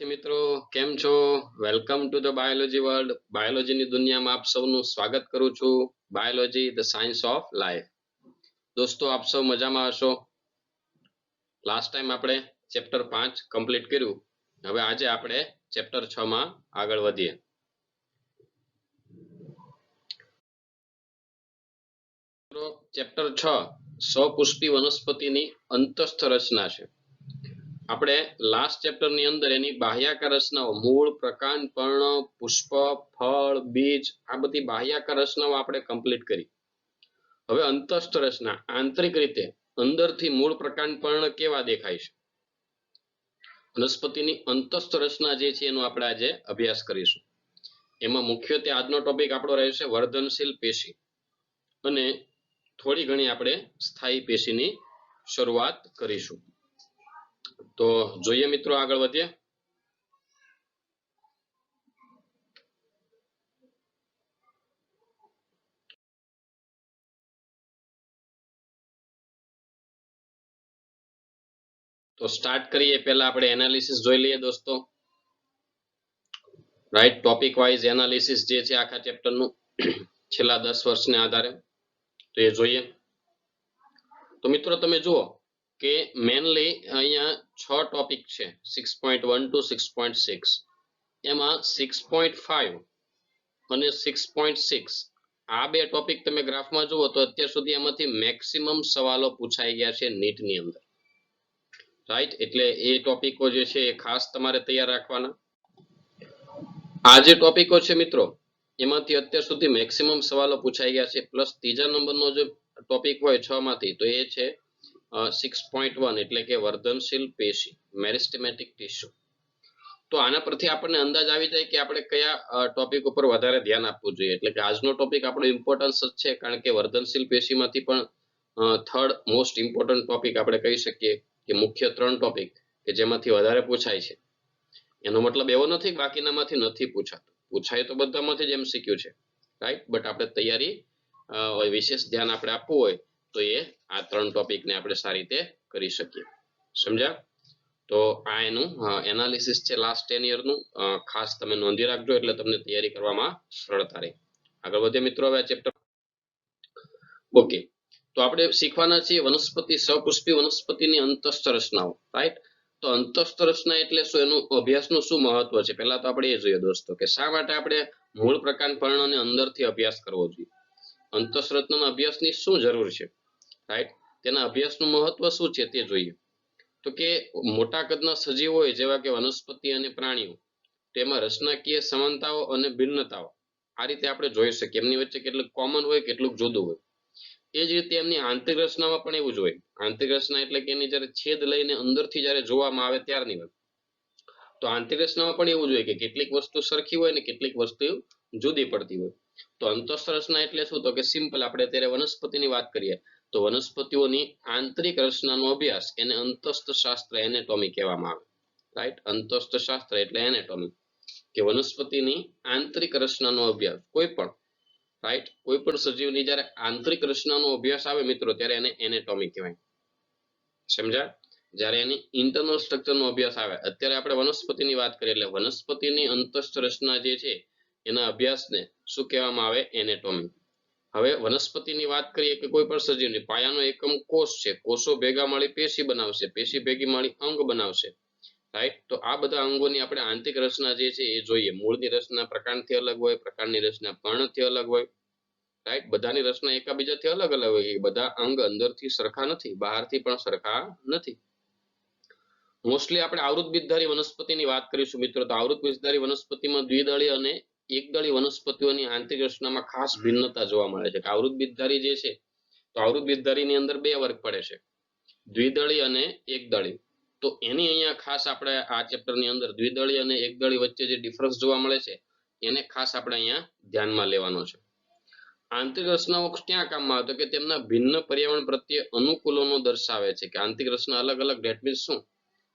મિત્રો કેમ છો? Welcome to the biology world. બાયોલોજીની દુનિયામાં આપ સૌનું સ્વાગત કરું છું. Biology the science of life. દોસ્તો, આપ સૌ મજામાં હશો. લાસ્ટ ટાઈમ આપણે ચેપ્ટર 5 કમ્પ્લીટ કર્યું. હવે આજે આપણે ચેપ્ટર 6 માં આગળ વધીએ. ચેપ્ટર 6 સપુષ્પી વનસ્પતિની અંતસ્થ રચના છે. આપણે લાસ્ટ ચેપ્ટર ની અંદર એની બાહ્યાકાર રચનાઓ, મૂળ, પ્રકાંડ, પર્ણ, પુષ્પ, ફળ, બીજ, આ બધી બાહ્યાકાર રચનાઓ આપણે કમ્પ્લીટ કરી. હવે અંતસ્થ રચના, આંતરિક રીતે અંદરથી મૂળ, પ્રકાંડ, પર્ણ કેવા દેખાય છે, વનસ્પતિની અંતસ્થ રચના જે છે એનો આપણે આજે અભ્યાસ કરીશું. એમાં મુખ્યત્વે આજનો ટોપિક આપણો રહેશે વર્ધનશીલ પેશી, અને થોડી ઘણી આપણે સ્થાયી પેશીની શરૂઆત કરીશું. તો જોઈએ મિત્રો, આગળ વધીએ. તો સ્ટાર્ટ કરીએ પહેલા આપણે એનાલિસિસ જોઈ લઈએ દોસ્તો. રાઈટ, ટોપિક વાઇઝ એનાલિસિસ જે છે આખા ચેપ્ટરનું છેલ્લા 10 વર્ષને આધારે, તો એ જોઈએ. તો મિત્રો તમે જુઓ કે મેનલી અહીંયા 6 ટોપિક છે, 6.1 to 6.6. એમાં 6.5 અને 6.6 આ બે ટોપિક તમે ગ્રાફમાં જુઓ તો અત્યાર સુધી એમાંથી મેક્સિમમ સવાલો પૂછાઈ ગયા છે નીટની અંદર. રાઈટ, એટલે એ ટોપિકો જે છે એ ખાસ તમારે તૈયાર રાખવાના. આ જે ટોપિકો છે મિત્રો, એમાંથી અત્યાર સુધી મેક્સિમમ સવાલો પૂછાઈ ગયા છે. પ્લસ ત્રીજા નંબરનો જે ટોપિક હોય 6 માંથી, તો એ છે 6.1 એટલે કે વર્ધનશીલ પેશી, મેરિસ્ટેમેટિક ટિશ્યુ. તો આના પરથી આપણને અંદાજ આવી જાય કે આપણે કયા ટોપિક ઉપર વધારે ધ્યાન આપવું જોઈએ. એટલે કે આજનો ટોપિક આપણો ઇમ્પોર્ટન્સ જ છે, કારણ કે વર્ધનશીલ પેશીમાંથી પણ થર્ડ મોસ્ટ ઇમ્પોર્ટન્ટ ટોપિક આપણે કહી શકીએ કે મુખ્ય 3 ટોપિક કે જેમાંથી વધારે પૂછાય છે. એનો મતલબ એવો નથી બાકીનામાંથી નથી પૂછાતું, પૂછાય તો બધામાંથી જ MCQ છે. રાઈટ, બટ આપણે તૈયારી વિશેષ ધ્યાન આપણે આપવું હોય તો એ આ 3 ટોપિકને આપણે સારી રીતે કરી શકીએ. સમજ્યા? તો આ એનું એનાલિસિસ છે લાસ્ટ 10 યરનું. ખાસ તમે નોંધી રાખજો એટલે તમને તૈયારી કરવામાં સરળતા રહે. આગળ વધીએ મિત્રો. હવે આ ચેપ્ટર ઓકે, તો આપણે શીખવાના છીએ વનસ્પતિ, સપુષ્પી વનસ્પતિની અંતસ્થ રચનાઓ. રાઈટ, તો અંતસ્થ રચના એટલે શું, એનું અભ્યાસનું શું મહત્વ છે, પહેલા તો આપણે એ જોઈએ દોસ્તો કે શા માટે આપણે મૂળ, પ્રકાંડ, પર્ણ અને અંદરથી અભ્યાસ કરવો જોઈએ. અંતસ્થ રચનાના અભ્યાસની શું જરૂર છે, રાઈટ, તેના અભ્યાસનું મહત્વ શું છે તે જોઈએ. તો કે મોટા કદના સજીવો હોય જેવા કે વનસ્પતિ અને પ્રાણીઓ, તેમાં રચનાકીય સમાનતાઓ અને ભિન્નતાઓ આ રીતે આપણે જોઈ શકીએ. એમની વચ્ચે કેટલું કોમન હોય, કેટલું જુદું હોય. એ જ રીતે એમની આંતરિક રચનામાં પણ એવું જ હોય. આંતરિક રચના એટલે કે એની જ્યારે છેદ લઈને અંદરથી જ્યારે જોવામાં આવે ત્યારની વાત. તો આંતરિક રચનામાં પણ એવું જ હોય કે કેટલીક વસ્તુ સરખી હોય ને કેટલીક વસ્તુ જુદી પડતી હોય. તો અંતસ્થ રચના એટલે શું, તો કે સિમ્પલ આપણે અત્યારે વનસ્પતિની વાત કરીએ તો વનસ્પતિઓની આંતરિક રચનાનો અભ્યાસ એને અંતસ્થ શાસ્ત્ર, એનેટોમી કહેવામાં આવે. રાઈટ, અંતસ્થ શાસ્ત્ર એટલે એનેટોમી, કે વનસ્પતિની આંતરિક રચનાનો અભ્યાસ. કોઈ પણ રાઈટ, કોઈ પણ સજીવની જ્યારે આંતરિક રચનાનો અભ્યાસ આવે મિત્રો, ત્યારે એને એનેટોમી કહેવાય. સમજ્યા? જ્યારે એની ઇન્ટરનલ સ્ટ્રક્ચરનો અભ્યાસ આવે, અત્યારે આપણે વનસ્પતિની વાત કરીએ એટલે વનસ્પતિની અંતસ્થ રચના જે છે એના અભ્યાસને શું કહેવામાં આવે, એનેટોમી. હવે વનસ્પતિની વાત કરીએ કે કોઈ પણ સજીવની પાયાનો એકમ કોષ છે. કોષો ભેગા મળી પેશી બનાવશે, પેશી ભેગી મળી અંગ બનાવશે. રાઈટ, તો આ બધા અંગોની આપણે આંતરિક રચના જે છે એ જોઈએ. મૂળની રચના પ્રકાંડથી અલગ હોય, પ્રકાંડની રચના પર્ણથી અલગ હોય. રાઈટ, બધાની રચના એકબીજાથી અલગ અલગ હોય. બધા અંગ અંદરથી સરખા નથી, બહારથી પણ સરખા નથી. મોસ્ટલી આપણે આવૃતબીજધારી વનસ્પતિની વાત કરીશું મિત્રો. તો આવૃતબીજધારી વનસ્પતિમાં દ્વિદળી અને એકદળી વનસ્પતિઓની આંતરિક રચનામાં ખાસ ભિન્નતા જોવા મળે છે. આવૃતબીજધારી જે છે, તો આવૃતબીજધારીની અંદર 2 વર્ગ પડે છે, દ્વિદળી અને એકદળી. તો એની અહીંયા ખાસ આપણે આ ચેપ્ટરની અંદર દ્વિદળી અને એકદળી વચ્ચે જે ડિફરન્સ જોવા મળે છે એને ખાસ આપણે અહીંયા ધ્યાનમાં લેવાનો છે. આંતરિક રચનાઓ ક્યાં કામમાં આવે, તો કે તેમના ભિન્ન પર્યાવરણ પ્રત્યે અનુકૂલનો દર્શાવે છે. કે આંતરિક રચના અલગ અલગ, ધેટ મીન્સ શું,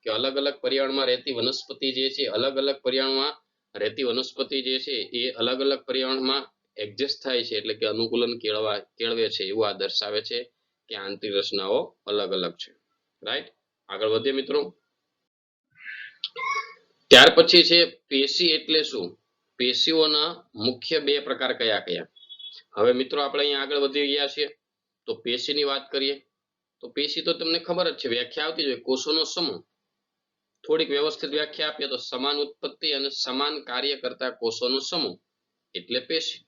કે અલગ અલગ પર્યાવરણમાં રહેતી વનસ્પતિ જે છે, અલગ અલગ પર્યાવરણમાં રહેતી વનસ્પતિ જે છે એ અલગ અલગ પર્યાવરણમાં એડજસ્ટ થાય છે, એટલે કે અનુકૂલન કેળવે છે, એવું આ દર્શાવે છે કે આંતરિક રચનાઓ અલગ અલગ છે. રાઈટ, આગળ વધીએ મિત્રો. ત્યાર પછી છે પેશી એટલે શું? પેશીઓના મુખ્ય બે પ્રકાર કયા કયા? હવે મિત્રો આપણે અહીંયા આગળ વધી ગયા છીએ તો પેશીની વાત કરીએ તો પેશી તો તમને ખબર જ છે, વ્યાખ્યા આવતી જ હોય, કોષોનો સમૂહ. થોડીક વ્યવસ્થિત વ્યાખ્યા આપીએ તો સમાન ઉત્પત્તિ અને સમાન કાર્ય કરતા કોષોનો સમૂહ એટલે પેશી.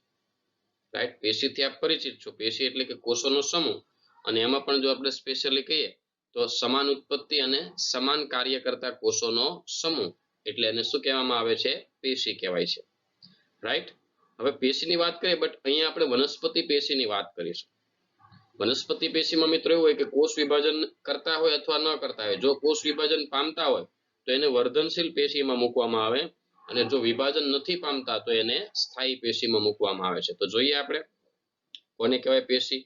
રાઈટ, પેશીથી આપ પરિચિત છો. પેશી એટલે કે કોષોનો સમૂહ, અને એમાં પણ જો આપણે સ્પેશિયલી કહીએ તો સમાન ઉત્પત્તિ અને સમાન કાર્ય કરતા કોષોનો સમૂહ એટલે એને શું કહેવામાં આવે છે? પેશી કહેવાય છે. રાઈટ, હવે પેશીની વાત કરીએ, બટ અહીંયા આપણે વનસ્પતિ પેશીની વાત કરીશું. વનસ્પતિ પેશીમાં મિત્રો એવું હોય કે કોષ વિભાજન કરતા હોય અથવા ન કરતા હોય. જો કોષ વિભાજન પામતા હોય તો એને વર્ધનશીલ પેશીમાં મૂકવામાં આવે, અને જો વિભાજન નથી પામતા તો એને સ્થાયી પેશીમાં મૂકવામાં આવે છે. તો જોઈએ આપણે કોને કહેવાય પેશી.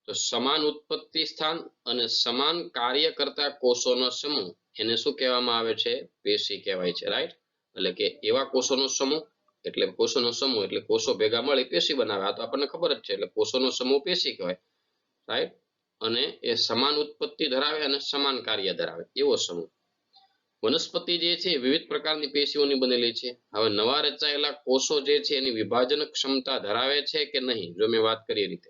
તો સમાન ઉત્પત્તિ સ્થાન અને સમાન કાર્ય કરતા કોષોનો સમૂહ એને શું કહેવામાં આવે છે? પેશી કહેવાય છે. રાઈટ, એટલે કે એવા કોષોનો સમૂહ એટલે કોષોનો સમૂહ એટલે કોષો ભેગા મળી પેશી બનાવે. આ તો આપણને ખબર જ છે, એટલે કોષોનો સમૂહ પેશી કહેવાય. રાઈટ, અને એ સમાન ઉત્પત્તિ ધરાવે અને સમાન કાર્ય ધરાવે એવો સમૂહ. વનસ્પતિ જે છે વિવિધ પ્રકારની પેશીઓની બનેલી છે. હવે નવા રચાયેલા કોષો જે છે એની વિભાજન ક્ષમતા ધરાવે છે કે નહીં? જો મેં વાત કરી એ રીતે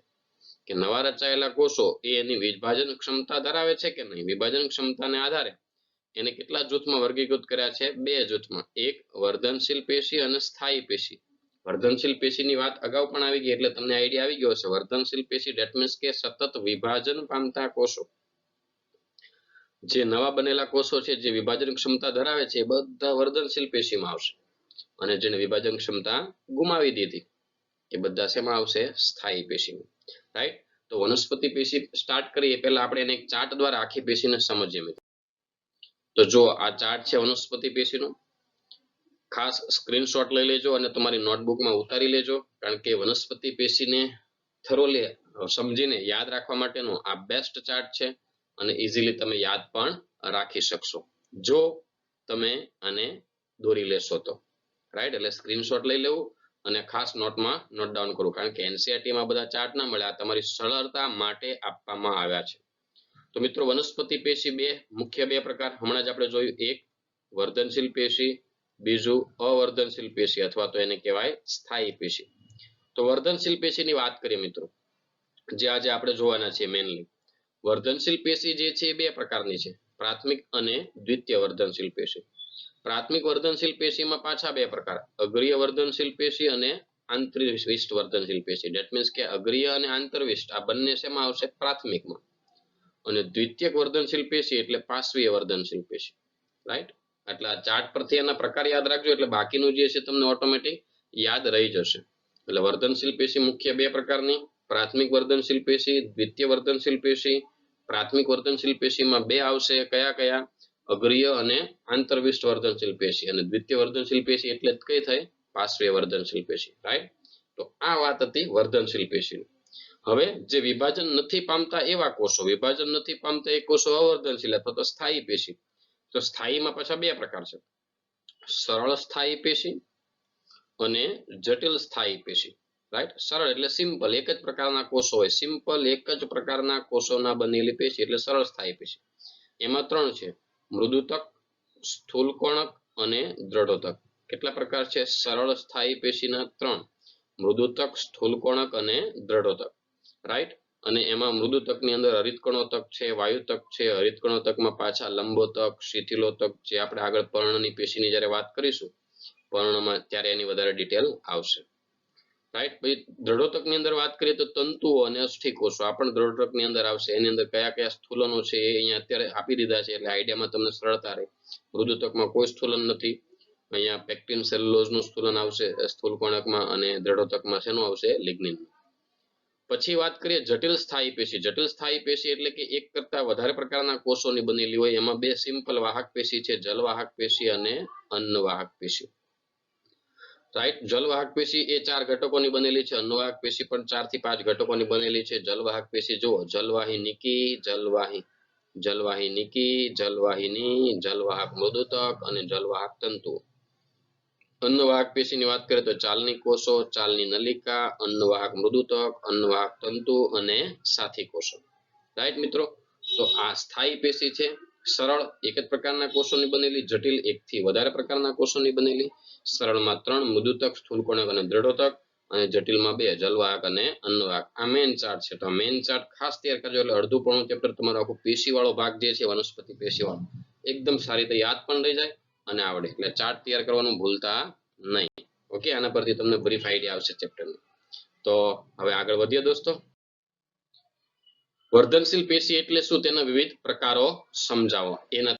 કે નવા રચાયેલા કોષો એ એની વિભાજન ક્ષમતા ધરાવે છે કે નહીં? વિભાજન ક્ષમતાને આધારે એને કેટલા જૂથમાં વર્ગીકૃત કર્યા છે? બે જૂથમાં. એક વર્ધનશીલ પેશી અને સ્થાયી પેશી. વર્ધનશીલ પેશીની વાત અગાઉ પણ આવી ગઈ એટલે તમને આઈડિયા આવી ગયો હશે. વર્ધનશીલ પેશી ધેટ મીન્સ કે સતત વિભાજન પામતા કોષો. જે નવા બનેલા કોષો છે જે વિભાજન ક્ષમતા ધરાવે છે એ બધા વર્ધનશીલ પેશીમાં આવશે, અને જેને વિભાજન ક્ષમતા ગુમાવી દીધી એ બધા શેમાં આવશે? સ્થાયી પેશીમાં. રાઈટ, તો વનસ્પતિ પેશી સ્ટાર્ટ કરીએ પહેલા આપણે એને એક ચાર્ટ દ્વારા આખી પેશીને સમજીએ મિત્રો. તો જો આ ચાર્ટ છે વનસ્પતિ પેશીનો. ખાસ સ્ક્રીનશોટ લઈ લેજો અને તમારી નોટબુકમાં ઉતારી લેજો, કારણ કે વનસ્પતિ પેશીને થરોલી સમજીને યાદ રાખવા માટેનો આ બેસ્ટ ચાર્ટ છે, અને ઇઝીલી તમે યાદ પણ રાખી શકશો જો તમે આને દોરી લેશો તો. રાઈટ, એટલે સ્ક્રીનશોટ લઈ લેવું અને ખાસ નોટમાં નોટ ડાઉન કરવું, કારણ કે એનસીઈઆરટીમાં બધા ચાર્ટ ના મળે, આ તમારી સરળતા માટે આપવામાં આવ્યા છે. તો મિત્રો વનસ્પતિ પેશી મુખ્ય બે પ્રકાર હમણાં જ આપણે જોયું. એક વર્ધનશીલ પેશી, બીજું અવર્ધનશીલ પેશી અથવા તો એને કહેવાય સ્થાયી પેશી. તો વર્ધનશીલ પેશીની વાત કરીએ મિત્રો, જે આજે આપણે જોવાના છે મેનલી. વર્ધનશીલ પેશી જે છે એ બે પ્રકારની છે, પ્રાથમિક અને દ્વિતીય વર્ધનશીલ પેશી. પ્રાથમિક વર્ધનશીલ પેશીમાં પાછા બે પ્રકાર, અગ્રીય વર્ધનશીલ પેશી અને આંતરવિષ્ટ વર્ધનશીલ પેશી. ધેટ મીન્સ કે અગ્રીય અને આંતરવિષ્ટ આ બંને શેમાં આવશે? પ્રાથમિકમાં. અને દ્વિતીયક વર્ધનશીલ પેશી એટલે પાર્શ્વીય વર્ધનશીલ પેશી. રાઈટ, એટલે આ ચાર્ટ પરથી એના પ્રકાર યાદ રાખજો એટલે બાકીનું જે છે તમને ઓટોમેટિક યાદ રહી જશે. એટલે વર્ધનશીલ પેશી મુખ્ય બે પ્રકારની, પ્રાથમિક વર્ધનશીલ પેશી, દ્વિતીય વર્ધનશીલ પેશી. પ્રાથમિક વર્ધનશીલ પેશીમાં બે આવશે, કયા કયા? અગ્રીય અને આંતરવિષ્ટ વર્ધનશીલ પેશી. અને દ્વિતીય વર્ધનશીલ પેશી એટલે કઈ થઈ? પાર્શ્વીય વર્ધનશીલ પેશી. રાઈટ, તો આ વાત હતી વર્ધનશીલ પેશીની. હવે જે વિભાજન નથી પામતા એવા કોષો, વિભાજન નથી પામતા એ કોષો અવર્ધનશીલ અથવા તો સ્થાયી પેશી. તો સ્થાયીમાં પાછા બે પ્રકાર છે, સરળ સ્થાયી પેશી અને જટિલ સ્થાયી પેશી. રાઈટ, સરળ એટલે સિમ્પલ, એક જ પ્રકારના કોષો હોય, સિમ્પલ એક જ પ્રકારના કોષોના બનેલી પેશી એટલે સરળ સ્થાયી પેશી. એમાં ત્રણ છે, મૃદુતક, સ્થૂલકોણક અને દ્રઢોતક. કેટલા પ્રકાર છે? સરળ સ્થાયી પેશીના ત્રણ, મૃદુતક, સ્થૂલકોણક અને દ્રઢોતક. રાઈટ, અને એમાં મૃદુતકની અંદર હરિતકણોતક છે, વાયુતક છે. હરિતકણોતકમાં પાછા લંબોતક, શિથિલોતક, જે આપણે આગળ પર્ણની પેશીની જ્યારે વાત કરીશું પર્ણમાં ત્યારે એની વધારે ડિટેલ આવશે. રાઈટ, પછી દ્રઢોતકની અંદર વાત કરીએ તો તંતુઓ અને અસ્થિકોષો આ પણ દ્રઢોતકની અંદર આવશે. એની અંદર કયા કયા સ્થૂલનો છે એ અહીંયા અત્યારે આપી દીધા છે એટલે આઈડિયામાં તમને સરળતા રહે. મૃદુતકમાં કોઈ સ્થૂલન નથી, અહીંયા પેક્ટિન સેલ્યુલોઝનું સ્થૂલન આવશે સ્થૂલકોણકમાં, અને દ્રઢોતકમાં શેનું આવશે? લિગ્નિન. પછી વાત કરીએ જટિલ સ્થાયી પેશી. જટિલ સ્થાયી પેશી એટલે કે એક કરતા વધારે પ્રકારના કોષોની બનેલી હોય. એમાં બે સિમ્પલ વાહક પેશી છે, જલવાહક પેશી અને અન્નવાહક પેશી. રાઈટ, જલવાહક પેશી એ 4 ઘટકોની બનેલી છે, અન્નવાહક પેશી પણ 4 થી 5 ઘટકોની બનેલી છે. જલવાહક પેશી જુઓ, જલવાહિનીકી, જલવાહિનીકી, જલવાહિની, જલવાહક મૃદુતક અને જલવાહક તંતુ. અન્નવાહક પેશીની વાત કરીએ તો ચાલની કોષો, ચાલની નલિકા, અન્નવાહક મૃદુતક, અન્નવાહક તંતુ અને સાથી કોષો. રાઈટ મિત્રો, તો આ સ્થાયી પેશી છે સરળ એક જ પ્રકારના કોષોની બનેલી, જટિલ એકથી વધારે પ્રકારના કોષોની બનેલી, સરળમાં 3 મૃદુતક, સ્થૂળકોણક અને દ્રઢોતક, અને જટિલમાં 2 જલવાહક અને અન્નવાહક. આ મેઇન ચાર્ટ છે. તો મેઇન ચાર્ટ ખાસ તૈયાર કરજો એટલે અડધું પોણું ચેપ્ટર તમારો આખો પેશીવાળો ભાગ જે છે વનસ્પતિ પેશીવાળો એકદમ સારી રીતે યાદ પણ રહી જાય અને આવડે. એટલે ચાર્ટ તૈયાર કરવાનું ભૂલતા નહીં. ઓકે, આના પરથી તમને બ્રીફ આઈડિયા આવશે ચેપ્ટરનો. તો હવે આગળ વધીએ દોસ્તો. વર્ધનશીલ પેશી એટલે શું, તેના વિવિધ પ્રકારો સમજાવો. એના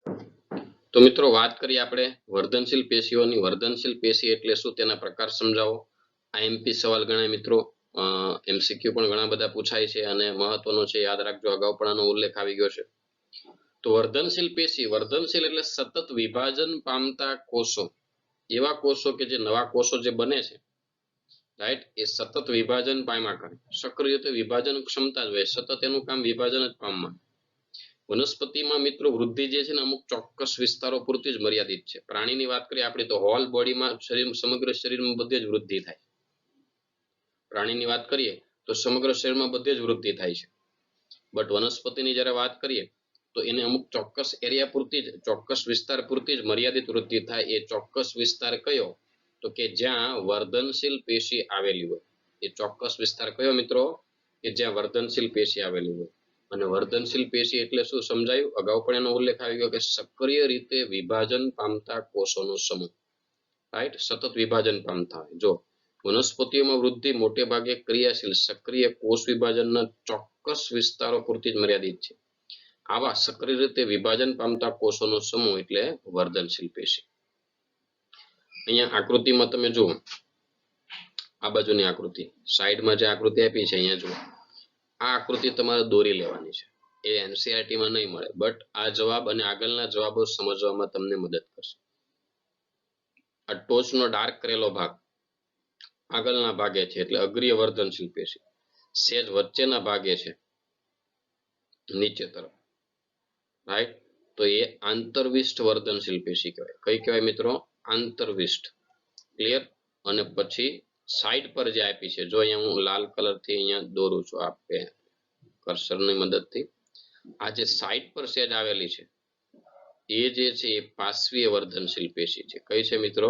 તો મિત્રો વાત કરીએ આપણે વર્ધનશીલ પેશીઓની. વર્ધનશીલ પેશી એટલે શું, તેના પ્રકાર સમજાવો. આઈએમપી સવાલ ગણાય મિત્રો. એમસીક્યુ પણ ઘણા બધા પૂછાય છે અને મહત્વનો છે, યાદ રાખજો. અગાઉ પણ આનો ઉલ્લેખ આવી ગયો છે. તો વર્ધનશીલ પેશી, વર્ધનશીલ એટલે સતત વિભાજન પામતા કોષો. એવા કોષો કે જે નવા કોષો જે બને છે, રાઈટ, એ સતત વિભાજન પામ્યા કરે. સક્રિય રીતે વિભાજન ક્ષમતા જ હોય, સતત એનું કામ વિભાજન જ પામવાનું. વનસ્પતિમાં મિત્રો વૃદ્ધિ જે છે ને અમુક ચોક્કસ વિસ્તારો પૂરતી જ મર્યાદિત છે. પ્રાણીની વાત કરીએ આપણે તો હોલ બોડીમાં, શરીર, સમગ્ર શરીરમાં બધે જ વૃદ્ધિ થાય. પ્રાણીની વાત કરીએ તો સમગ્ર શરીરમાં બધે જ વૃદ્ધિ થાય છે. બટ વનસ્પતિની જ્યારે વાત કરીએ તો એને અમુક ચોક્કસ એરિયા પૂરતી જ, ચોક્કસ વિસ્તાર પૂરતી જ મર્યાદિત વૃદ્ધિ થાય. એ ચોક્કસ વિસ્તાર કયો, તો કે જ્યાં વર્ધનશીલ પેશી આવેલી હોય. એ ચોક્કસ વિસ્તાર કયો મિત્રો, કે જ્યાં વર્ધનશીલ પેશી આવેલી હોય. અને વર્ધનશીલ પેશી એટલે શું સમજાયું, અગાઉ પણ એનો ઉલ્લેખ આવી ગયો કે સક્રિય રીતે વિભાજન પામતા કોષોનો સમૂહ. રાઈટ, સતત વિભાજન પામતા હોય. જો વનસ્પતિઓમાં વૃદ્ધિ મોટે ભાગે ક્રિયાશીલ સક્રિય કોષ વિભાજનના ચોક્કસ વિસ્તારો પૂરતી જ મર્યાદિત છે. આવા સક્રિય રીતે વિભાજન પામતા કોષોનો સમૂહ એટલે વર્ધનશીલ પેશી. અહીંયા આકૃતિમાં તમે જુઓ, આ બાજુની આકૃતિ, સાઈડમાં જે આકૃતિ આપી છે અહીંયા જુઓ. આ આકૃતિ તમારે દોરી લેવાની છે. એ એનસીઈઆરટી માં નહીં મળે, બટ આ જવાબ અને આગળના જવાબો સમજવામાં તમને મદદ કરશે. આ ટોચનો ડાર્ક કરેલો ભાગ આગળના ભાગે છે એટલે અગ્રીય વર્ધનશીલ પેશી. સેજ વચ્ચેના ભાગે છે નીચે તરફ, રાઈટ, તો એ આંતરવિષ્ઠ વર્ધનશીલ પેશી કહેવાય. કઈ કહેવાય મિત્રો, આંતરવિષ્ઠ. ક્લિયર. અને પછી સાઈડ પર જે આપી છે, જો અહીંયા હું લાલ કલર થી અહીંયા દોરું છું આપે કર્સરની મદદથી, આ જે સાઈડ પર સેજ આવેલી છે એ જે છે એ પાર્શ્વીય વર્ધનશીલ પેશી છે. કઈ છે મિત્રો,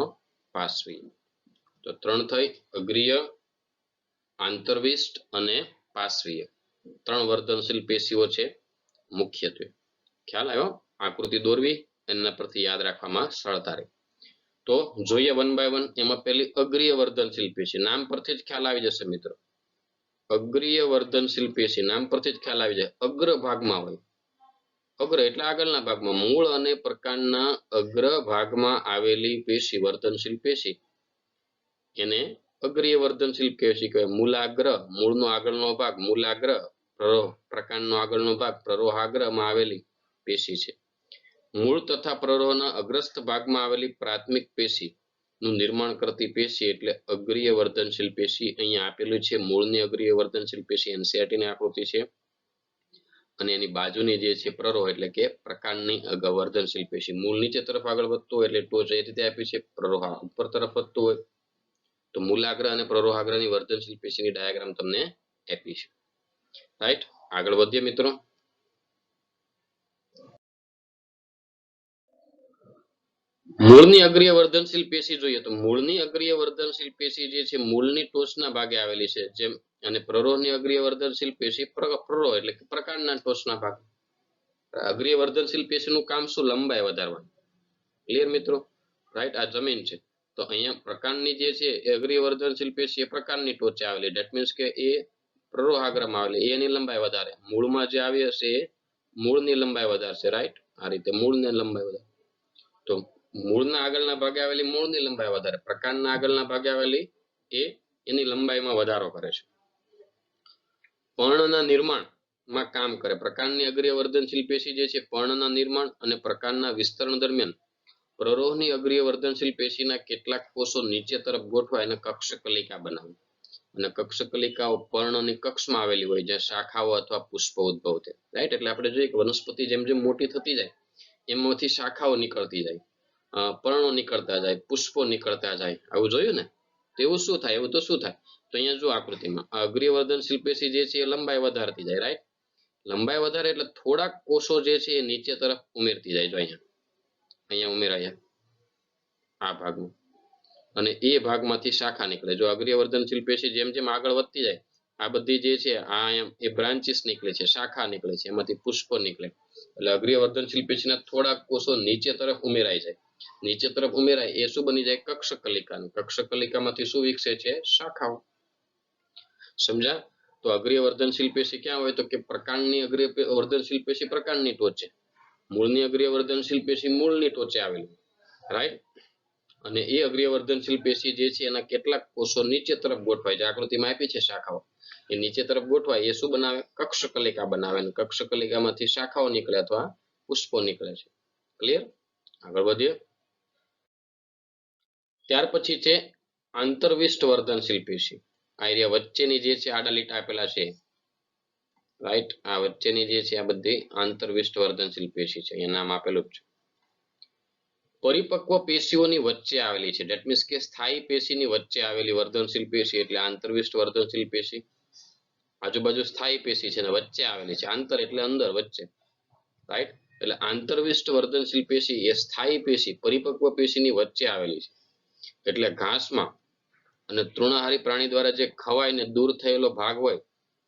પાર્શ્વીય. તો 3 થઈ, અગ્રીય, આંતરવિષ્ઠ અને પાર્શ્વીય. 3 વર્ધનશીલ પેશીઓ છે મુખ્યત્વે. ખ્યાલ આવ્યો. આકૃતિ દોરવી એના પરથી યાદ રાખવામાં સરળતા રહે. તો જોઈએ વન બાય વન. એમાં પહેલી અગ્રીય વર્ધનશીલ પેશી, નામ પરથી જ ખ્યાલ આવી જશે મિત્રો. અગ્રીય વર્ધનશીલ પેશી નામ પરથી જ ખ્યાલ આવી જાય. અગ્ર ભાગમાં હોય. અગ્ર એટલે આગળના ભાગમાં. મૂળ અને પ્રકાંડના અગ્ર ભાગમાં આવેલી પેશી, વર્ધનશીલ પેશી, એને અગ્રીય વર્ધનશીલ પેશી કહેવાય. મૂલાગ્ર, મૂળનો આગળનો ભાગ મૂલાગ્ર, પ્રકાંડનો આગળનો ભાગ પ્રરોહાગ્રમાં આવેલી પેશી છે. મૂળ તથા પ્રરોહના અગ્રસ્થ ભાગમાં આવેલી પ્રાથમિક પેશી નું નિર્માણ કરતી પેશી એટલે અગ્રીય વર્ધનશીલ પેશી. અહીંયા આપેલું છે મૂળની અગ્રીય વર્ધનશીલ પેશી, એનસીઈઆરટી ની આકૃતિ છે. અને એની બાજુની જે છે પ્રરોહ એટલે કે પ્રકાંડની વર્ધનશીલ પેશી. મૂળ નીચે તરફ આગળ વધતું હોય એટલે ટોચ એ રીતે આપી છે, પ્રરોહ ઉપર તરફ વધતું હોય તો મૂલાગ્ર અને પ્રરોહાગ્રની વર્ધનશીલ પેશીની ડાયાગ્રામ તમને આપી છે. રાઈટ, આગળ વધીએ મિત્રો. મૂળની અગ્રીય વર્ધનશીલ પેશી જોઈએ તો મૂળની અગ્રીય વર્ધનશીલ પેશી જે છે મૂળની ટોચના ભાગે આવેલી છે. જેમ અને પ્રરોહની અગ્રીય વર્ધનશીલ પેશી પ્રરોહ એટલે કે પ્રકાંડના ટોચના ભાગ. અગ્રીય વર્ધનશીલ પેશીનું કામ શું, લંબાઈ વધારવાનું. ક્લિયર મિત્રો, રાઈટ. આ જમીન છે તો અહીંયા પ્રકાંડની જે છે એ અગ્રીય વર્ધનશીલ પેશી એ પ્રકાંડની ટોચે આવેલી, ધેટ મીન્સ કે એ પ્રરોહાગ્રમાં આવેલી, એની લંબાઈ વધારે. મૂળમાં જે આવી હશે એ મૂળની લંબાઈ વધારશે. રાઈટ, આ રીતે મૂળની લંબાઈ વધારે. તો મૂળના આગળના ભાગે આવેલી મૂળની લંબાઈ વધારે, પ્રકાંડના આગળના ભાગે આવેલી એ એની લંબાઈમાં વધારો કરે છે. પર્ણના નિર્માણમાં કામ કરે. પ્રકાંડની અગ્રીય વર્ધનશીલ પેશી જે છે પર્ણના નિર્માણ અને પ્રકાંડના વિસ્તરણ દરમિયાન પ્રરોહની અગ્રીય વર્ધનશીલ પેશીના કેટલાક કોષો નીચે તરફ ગોઠવાય અને કક્ષકલિકા બનાવે. અને કક્ષકલિકાઓ પર્ણની કક્ષમાં આવેલી હોય જ્યાં શાખાઓ અથવા પુષ્પો ઉદ્ભવ થાય. રાઈટ, એટલે આપણે જોઈએ કે વનસ્પતિ જેમ જેમ મોટી થતી જાય એમાંથી શાખાઓ નીકળતી જાય, પર્ણો નીકળતા જાય, પુષ્પો નીકળતા જાય. આવું જોયું ને, તો એવું શું થાય, એવું તો શું થાય, તો અહીંયા જો આકૃતિમાં અગ્રીય વર્ધનશીલ પેશી જે છે એ લંબાઈ વધારતી જાય. રાઈટ, લંબાઈ વધારે એટલે થોડાક કોષો જે છે એ નીચે તરફ ઉમેરતી જાય. જો અહીંયા ઉમેરાયા આ ભાગમાં, અને એ ભાગમાંથી શાખા નીકળે. જો અગ્રીય વર્ધનશીલ પેશી જેમ જેમ આગળ વધતી જાય આ બધી જે છે આ એ બ્રાન્ચીસ નીકળે છે, શાખા નીકળે છે, એમાંથી પુષ્પ નીકળે. એટલે અગ્રીય વર્ધનશીલ પેશીના થોડાક કોષો નીચે તરફ ઉમેરાય જાય. નીચે તરફ ઉમેરાય એ શું બની જાય? કક્ષકલિકા. કક્ષકલિકામાંથી શું વિકસે છે? શાખાઓ. સમજ્યા? તો અગ્રીય વર્ધનશીલ પેશી ક્યાં હોય? તો કે પ્રકાંડની અગ્રીય વર્ધનશીલ પેશી પ્રકાંડની ટોચે, મૂળની અગ્રીય વર્ધનશીલ પેશી મૂળની ટોચે આવેલી, રાઈટ. અને એ અગ્રીય વર્ધનશીલ પેશી જે છે એના કેટલાક કોષો નીચે તરફ ગોઠવાય છે. આકૃતિમાં આપી છે શાખાઓ. એ નીચે તરફ ગોઠવાય એ શું બનાવે? કક્ષકલિકા બનાવે. અને કક્ષકલિકામાંથી શાખાઓ નીકળે અથવા પુષ્પો નીકળે છે. ક્લિયર? આગળ વધીએ. ત્યાર પછી છે આંતરવિષ્ટ વર્ધનશીલ પેશી. આ એરિયા વચ્ચેની જે છે આડા લીટા આપેલા છે, રાઈટ. આ વચ્ચેની જે છે આ બધી આંતરવિષ્ટ વર્ધનશીલ પેશી છે. અહીંયા નામ આપેલું જ છે. પરિપક્વ પેશીઓની વચ્ચે આવેલી છે. ધેટ મીન્સ કે સ્થાયી પેશીની વચ્ચે આવેલી વર્ધનશીલ પેશી એટલે આંતરવિષ્ટ વર્ધનશીલ પેશી. આજુબાજુ સ્થાયી પેશી છે ને વચ્ચે આવેલી છે. આંતર એટલે અંદર, વચ્ચે, રાઈટ. એટલે આંતરવિષ્ટ વર્ધનશીલ પેશી એ સ્થાયી પેશી પરિપક્વ પેશીની વચ્ચે આવેલી છે. એટલે ઘાસમાં અને તૃણાહારી પ્રાણી દ્વારા જે ખવાઈને દૂર થયેલો ભાગ હોય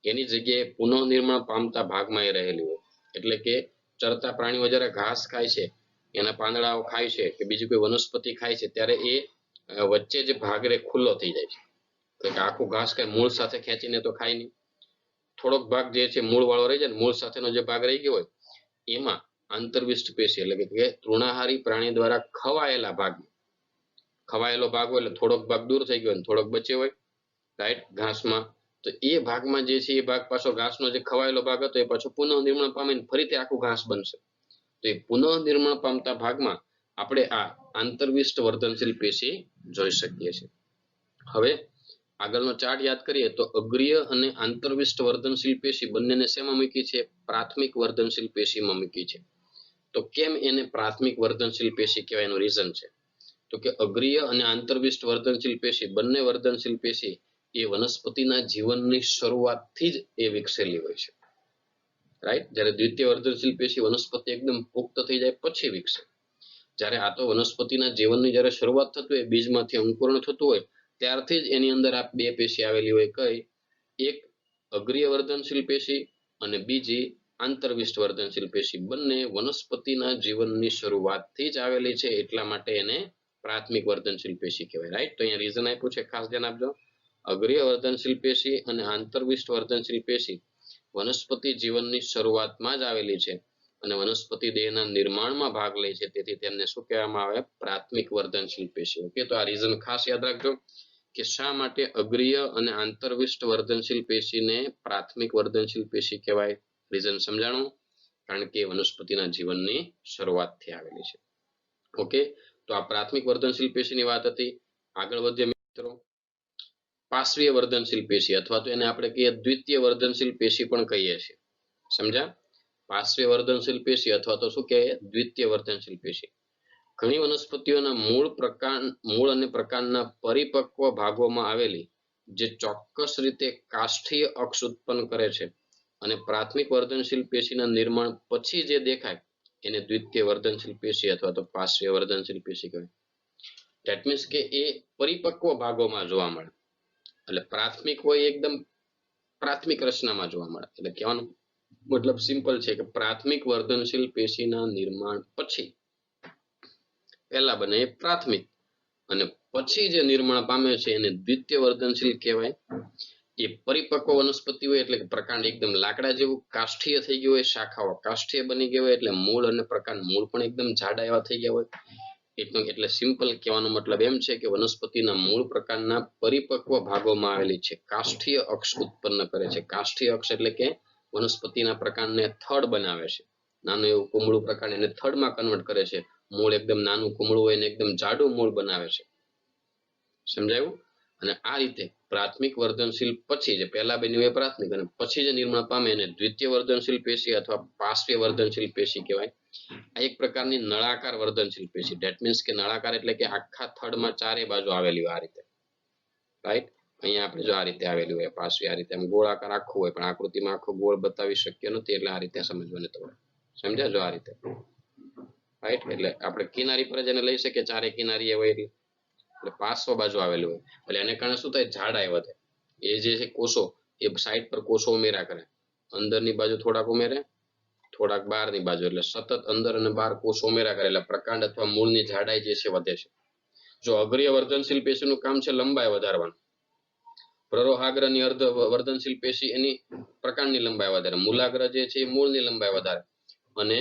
એની જગ્યાએ પુનઃનિર્માણ પામતા ભાગમાં એ રહેલી હોય. એટલે કે ચરતા પ્રાણીઓ જ્યારે ઘાસ ખાય છે, એના પાંદડાઓ ખાય છે કે બીજી કોઈ વનસ્પતિ ખાય છે, ત્યારે એ વચ્ચે જે ભાગ રે ખુલ્લો થઈ જાય છે. તો કે આખું ઘાસ કઈ મૂળ સાથે ખેંચીને તો ખાય નહીં. થોડોક ભાગ જે છે મૂળ વાળો રહી જાય, મૂળ સાથેનો જે ભાગ રહી ગયો હોય એમાં આંતરવિષ્ટ પેશી એટલે કે તૃણાહારી પ્રાણી દ્વારા ખવાયેલા ભાગ, ખવાયેલો ભાગ હોય એટલે થોડોક ભાગ દૂર થઈ ગયો, થોડોક બચે હોય, રાઈટ, ઘાસમાં. તો એ ભાગમાં જે છે એ ભાગ પાછો ઘાસનો જે ખવાયેલો ભાગ હતો એ પાછો પુનઃનિર્માણ પામીને ફરીથી આખું ઘાસ બનશે. તો એ પુનઃનિર્માણ પામતા ભાગમાં આપણે આ આંતરવિષ્ટ વર્ધનશીલ પેશી જોઈ શકીએ છીએ. હવે આગળનો ચાર્ટ યાદ કરીએ તો અગ્રીય અને આંતરવિષ્ટ વર્ધનશીલ પેશી બંનેને શેમાં મૂકી છે? પ્રાથમિક વર્ધનશીલ પેશીમાં મૂકી છે. તો કેમ એને પ્રાથમિક વર્ધનશીલ પેશી કહેવાય? એનું રીઝન છે તો કે અગ્રીય અને આંતરવિષ્ટ વર્ધનશીલ પેશી બંને વર્ધનશીલ પેશી એ વનસ્પતિના જીવનની શરૂઆતથી જ એ વિકસેલી હોય છે, રાઈટ. જ્યારે દ્વિતીય વર્ધનશીલ પેશી વનસ્પતિ એકદમ પુખ્ત થઈ જાય પછી વિકસે. જ્યારે આ તો વનસ્પતિના જીવનની જ્યારે શરૂઆત થતું હોય, બીજમાંથી અંકુરણ થતું હોય, ત્યારથી જ એની અંદર આ બે પેશી આવેલી હોય. કઈ? એક અગ્રીય વર્ધનશીલ પેશી અને બીજી આંતરવિષ્ટ વર્ધનશીલ પેશી. બંને વનસ્પતિના જીવનની શરૂઆતથી જ આવેલી છે, એટલા માટે એને પ્રાથમિક વર્ધનશીલ પેશી કહેવાય, રાઈટ. તો અહીંયા રીઝન આપ્યું છે, ખાસ ધ્યાન આપજો. અગ્રીય વર્ધનશીલ પેશી અને આંતરવિષ્ટ વર્ધનશીલ પેશી વનસ્પતિ જીવનની શરૂઆતમાં જ આવેલી છે અને વનસ્પતિ દેહના નિર્માણમાં ભાગ લે છે, તેથી તેમને શું કહેવામાં આવે? પ્રાથમિક વર્ધનશીલ પેશી. ઓકે, તો આ રીઝન ખાસ યાદ રાખજો કે શા માટે અગ્રીય અને આંતરવિષ્ટ વર્ધનશીલ પેશીને પ્રાથમિક વર્ધનશીલ પેશી કહેવાય. રીઝન સમજાણું? કારણ કે વનસ્પતિના જીવનની શરૂઆતથી આવેલી છે. ઓકે, તો આ પ્રાથમિક વર્ધનશીલ પેશીની વાત હતી. આગળ વધીએ મિત્રો. પાર્શ્વીય વર્ધનશીલ પેશી અથવા તો એને આપણે કહીએ દ્વિતીય વર્ધનશીલ પેશી પણ કહીએ છીએ. સમજ્યા? પાર્શ્વીય વર્ધનશીલ પેશી અથવા તો શું કહેવાય? દ્વિતીય વર્ધનશીલ પેશી. ઘણી વનસ્પતિઓના મૂળ અને પ્રકાંડના પરિપક્વ ભાગોમાં આવેલી જે ચોક્કસ રીતે કાષ્ઠીય અક્ષ ઉત્પન્ન કરે છે અને પ્રાથમિક વર્ધનશીલ પેશીના નિર્માણ પછી જે દેખાય એને દ્વિતીય વર્ધનશીલ પેશી અથવા તો પાર્શ્વીય વર્ધનશીલ પેશી કહેવાય. ધેટ મીન્સ કે એ પરિપક્વ ભાગોમાં જોવા મળે. એટલે પ્રાથમિક હોય એકદમ પ્રાથમિક રચનામાં જોવા મળે. એટલે કહેવાનો મતલબ સિમ્પલ છે કે પ્રાથમિક વર્ધનશીલ પેશીના નિર્માણ પછી પહેલા બને એ પ્રાથમિક અને પછી જે નિર્માણ પામે છે એને દ્વિતીય વર્ધનશીલ કહેવાય. એ પરિપક્વ વનસ્પતિ હોય એટલે કે પ્રકાંડ એકદમ લાકડા જેવું કાષ્ઠીય થઈ ગયું હોય, શાખાઓ કાષ્ઠીય બની ગઈ હોય, એટલે મૂળ અને પ્રકાંડ મૂળ પણ એકદમ જાડા એવા થઈ ગયા હોય. એટલે સિમ્પલ કહેવાનો મતલબ એમ છે કે વનસ્પતિના મૂળ પ્રકારના પરિપક્વ ભાગોમાં આવેલી છે કાષ્ઠીય અક્ષ ઉત્પન્ન કરે છે. કાષ્ઠીય અક્ષ એટલે કે વનસ્પતિના પ્રકાંડને થડ બનાવે છે. નાનું એવું કુમળું પ્રકાંડ એને થડમાં કન્વર્ટ કરે છે. મૂળ એકદમ નાનું કુમળું હોય ને એકદમ જાડું મૂળ બનાવે છે. સમજાયું? અને આ રીતે પ્રાથમિક વર્ધનશીલ પછી જે પહેલા બન્યું એ પ્રાથમિક અને પછી જે નિર્માણ પામે એને દ્વિતીય વર્ધનશીલ પેશી અથવા પાર્શ્વીય વર્ધનશીલ પેશી કહેવાય. આ એક પ્રકારની નળાકાર વર્ધનશીલ પેશી. ધેટ મીન્સ કે નળાકાર એટલે કે આખા થડમાં ચારે બાજુ આવેલી આ રીતે, રાઈટ. અહીંયા આપણે જો આ રીતે આવેલું હોય પાસવી, આ રીતે આમ ગોળાકાર આખું હોય, પણ આકૃતિમાં આખો ગોળ બતાવી શક્ય નથી, એટલે આ રીતે સમજવાનું તમારે. સમજ્યા? જો આ રીતે, રાઈટ. એટલે આપણે કિનારી પર જ એને લઈ શકીએ, ચારે કિનારી હોય એટલે પાર્શ્વ બાજુ આવેલું હોય, એટલે એને કારણે શું થાય, જાડાઈ વધે. એ જે છે કોષો, એ સાઈડ પર કોષો ઉમેર્યા કરે, અંદરની બાજુ થોડાક ઉમેરે, થોડાક બહારની બાજુ, એટલે સતત અંદર અને બહાર કોષો ઉમેર્યા કરે, એટલે પ્રકાંડ અથવા મૂળની જાડાઈ જે છે વધે છે. જો અગ્રીય વર્ધનશીલ પેશીનું કામ છે લંબાઈ વધારવાનું, પ્રરોહાગ્રની અર્ધ વર્ધનશીલ પેશી એની પ્રકાંડની લંબાઈ વધારે, મૂલાગ્ર જે છે એ મૂળની લંબાઈ વધારે, અને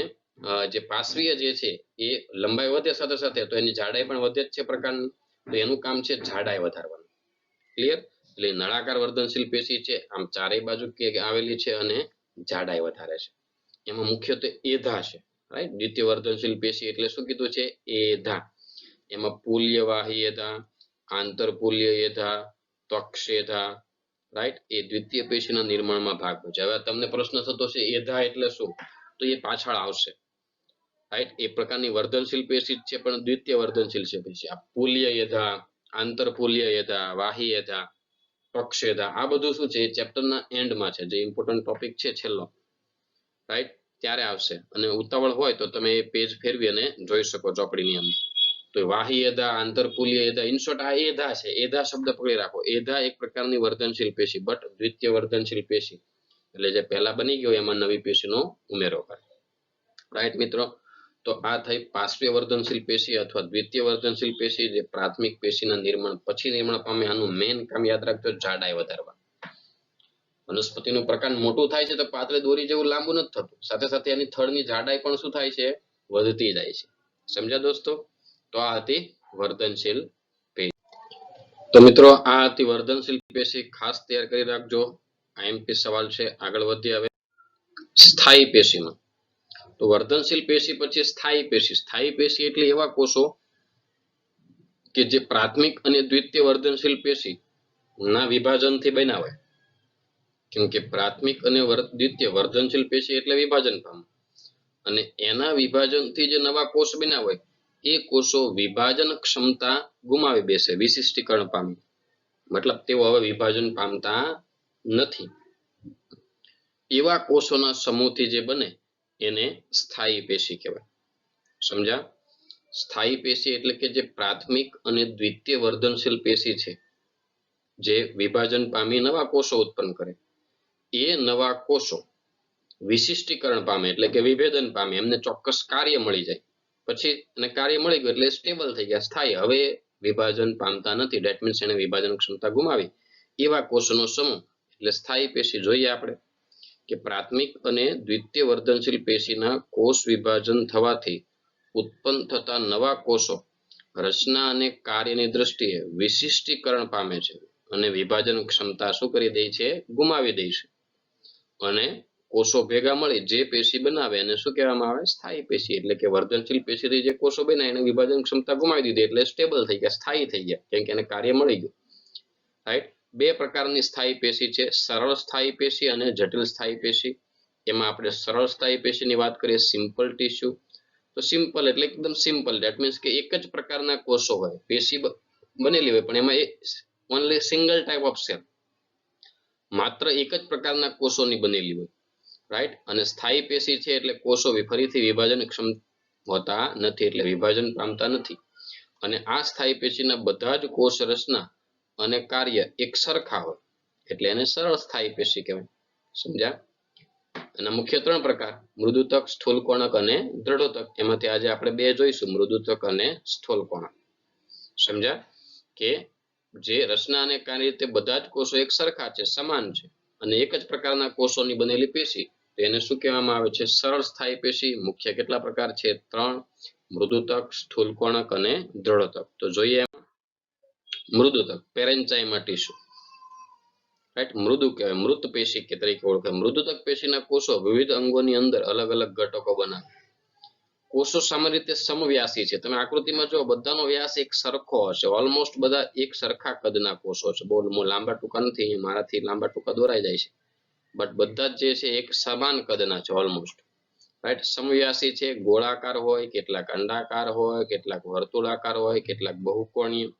જે પાર્શ્વીય જે છે એ લંબાઈ વધે સાથે સાથે તો એની જાડાઈ પણ વધે જ છે પ્રકાંડની, તો એનું કામ છે જાડાઈ વધારવાનું. ક્લિયર? એટલે નળાકાર વર્ધનશીલ પેશી છે આમ ચારેય બાજુ આવેલી છે અને જાડાઈ વધારે છે. એમાં મુખ્યત્વે એધા છે, રાઈટ. દ્વિતીય વર્ધનશીલ પેશી એટલે શું કીધું છે? એધા. એમાં પુલ્યવાહી એધા, આંતરપુલ્ય એધા, ત્વક્ષેધા, રાઈટ. એ દ્વિતીય પેશીના નિર્માણમાં ભાગ ભજવે. હવે તમને પ્રશ્ન થતો છે એધા એટલે શું, તો એ પાછળ આવશે, રાઈટ. એ પ્રકારની વર્ધનશીલ પેશી છે પણ દ્વિતીય વર્ધનશીલ છે પેશી. આ પુલ્ય એધા, આંતરપુલ્ય એધા, વાહી એધા, ત્વક્ષેધા, આ બધું શું છે એ ચેપ્ટરના એન્ડમાં છે, જે ઇમ્પોર્ટન્ટ ટોપિક છે છેલ્લો, રાઈટ, ત્યારે આવશે. અને ઉતાવળ હોય તો તમે એ પેજ ફેરવી અને જોઈ શકો ચોપડીની અંદર. તો વાહી એધા, આંતરપુલ્ય એધા, ઇન શોર્ટ આ એધા છે. એધા શબ્દ પકડી રાખો. એધા એક પ્રકારની વર્ધનશીલ પેશી, બટ દ્વિતીય વર્ધનશીલ પેશી, એટલે જે પહેલા બની ગયો એમાં નવી પેશીનો ઉમેરો કરે, રાઈટ મિત્રો. તો આ થઈ પાર્શ્વીય વર્ધનશીલ પેશી અથવા દ્વિતીય વર્ધનશીલ પેશી, જે પ્રાથમિક પેશીના નિર્માણ પછી નિર્માણ પામે. આનું મેઇન કામ યાદ રાખજો, જાડાઈ વધારવા. વનસ્પતિનું પ્રકાંડ મોટું થાય છે તો પાતળી દોરી જેવું લાંબુ નથી થતું, સાથે સાથે એની થડની જાડાઈ પણ શું થાય છે? વધતી જાય છે. સમજ્યા દોસ્તો? તો આ હતી વર્ધનશીલ પેશી. તો મિત્રો આ હતી વર્ધનશીલ પેશી, ખાસ તૈયાર કરી રાખજો, આઈએમપી સવાલ છે. આગળ વધીએ હવે સ્થાયી પેશીમાં. તો વર્ધનશીલ પેશી પછી સ્થાયી પેશી. સ્થાયી પેશી એટલે એવા કોષો કે જે પ્રાથમિક અને દ્વિતીય વર્ધનશીલ પેશી ના વિભાજનથી બન્યા હોય. કેમ કે પ્રાથમિક અને દ્વિતીય વર્ધનશીલ પેશી એટલે વિભાજન પામે, અને એના વિભાજનથી જે નવા કોષ બન્યા હોય એ કોષો વિભાજન ક્ષમતા ગુમાવી બેસે, વિશિષ્ટીકરણ પામી, મતલબ તેઓ હવે વિભાજન પામતા નથી. એવા કોષોના સમૂહથી જે બને એને સ્થાયી પેશી કહેવાય. સમજ્યા? સ્થાયી પેશી એટલે કે જે પ્રાથમિક અને દ્વિતીય વર્ધનશીલ પેશી છે, જે વિભાજન પામી નવા કોષો ઉત્પન્ન કરે, એ નવા કોષો વિશિષ્ટીકરણ પામે એટલે કે વિભેદન પામે, એમને ચોક્કસ કાર્ય મળી જાય, પછી એને કાર્ય મળી ગયું એટલે સ્ટેબલ થઈ ગયા, સ્થાયી, હવે વિભાજન પામતા નથી. ડેટ મીન્સ એને વિભાજન ક્ષમતા ગુમાવી. એવા કોષોનો સમૂહ એટલે સ્થાયી પેશી. જોઈએ આપણે કે પ્રાથમિક અને દ્વિતીય વર્ધનશીલ પેશીના કોષ વિભાજન થવાથી ઉત્પન્ન થતા નવા કોષો રચના અને કાર્યની દ્રષ્ટિએ વિશિષ્ટીકરણ પામે છે અને વિભાજન ક્ષમતા શું કરી દે છે? ગુમાવી દે છે. અને કોષો ભેગા મળી જે પેશી બનાવે એને શું કહેવામાં આવે? સ્થાયી પેશી. એટલે કે વર્ધનશીલ પેશીથી જે કોષો બન્યા એને વિભાજન ક્ષમતા ગુમાવી દીધી એટલે સ્ટેબલ થઈ ગયા, સ્થાયી થઈ ગયા, કેમ કે એને કાર્ય મળી ગયું, રાઈટ. બે પ્રકારની સ્થાયી પેશી છે, સરળ સ્થાયી પેશી અને જટિલ સ્થાયી પેશી. એમાં આપણે સરળ સ્થાયી પેશીની વાત કરીએ, સિમ્પલ ટીસ્યુ. તો સિમ્પલ એટલે એકદમ સિમ્પલ, ધેટ મીન્સ કે એક જ પ્રકારના કોષો હોય, પેશી બનેલી હોય પણ એમાં only single type of cell, માત્ર એક જ પ્રકારના કોષોની બનેલી હોય, રાઈટ. અને સ્થાયી પેશી છે એટલે કોષો ફરીથી વિભાજન ક્ષમ હોતા નથી, એટલે વિભાજન પામતા નથી. અને આ સ્થાયી પેશીના બધા જ કોષ રચના અને કાર્ય એક સરખા હોય એટલે એને સરળ સ્થાયી પેશી કહેવાય. સમજ્યા? એના મુખ્ય ત્રણ પ્રકાર, મૃદુતક, સ્થૂલકોણક અને દ્રઢોતક. એમાંથી આજે આપણે બે જોઈશું, મૃદુતક અને સ્થૂલકોણક. સમજ્યા? કે જે રચના અને કાર્ય રીતે બધા જ કોષો એક સરખા છે, સમાન છે, અને એક જ પ્રકારના કોષોની બનેલી પેશી, એને શું કહેવામાં આવે છે? સરળ સ્થાયી પેશી. મુખ્ય કેટલા પ્રકાર છે? ત્રણ, મૃદુતક, સ્થૂલકોણક અને દ્રઢોતક. તો જોઈએ મૃદુતક, પેરેન્ચાઇમા ટીસ્યુ, રાઈટ. મૃદુ કહેવાય, મૃત પેશી કે તરીકે ઓળખાય. મૃદુતક પેશીના કોષો વિવિધ અંગોની અંદર અલગ અલગ ઘટકો બનાવે. કોષો સામાન્ય રીતે સમવ્યાસી છે. તમે આકૃતિમાં જો બધાનો વ્યાસ એક સરખો હશે, ઓલમોસ્ટ બધા એક સરખા કદના કોષો છે. બહુ લાંબા ટૂંકા નથી, મારાથી લાંબા ટૂંકા દોરાઈ જાય છે, બટ બધા જ જે છે એક સમાન કદના છે ઓલમોસ્ટ, રાઈટ. સમવ્યાસી છે, ગોળાકાર હોય, કેટલાક અંડાકાર હોય, કેટલાક વર્તુળાકાર હોય, કેટલાક બહુકોણીય,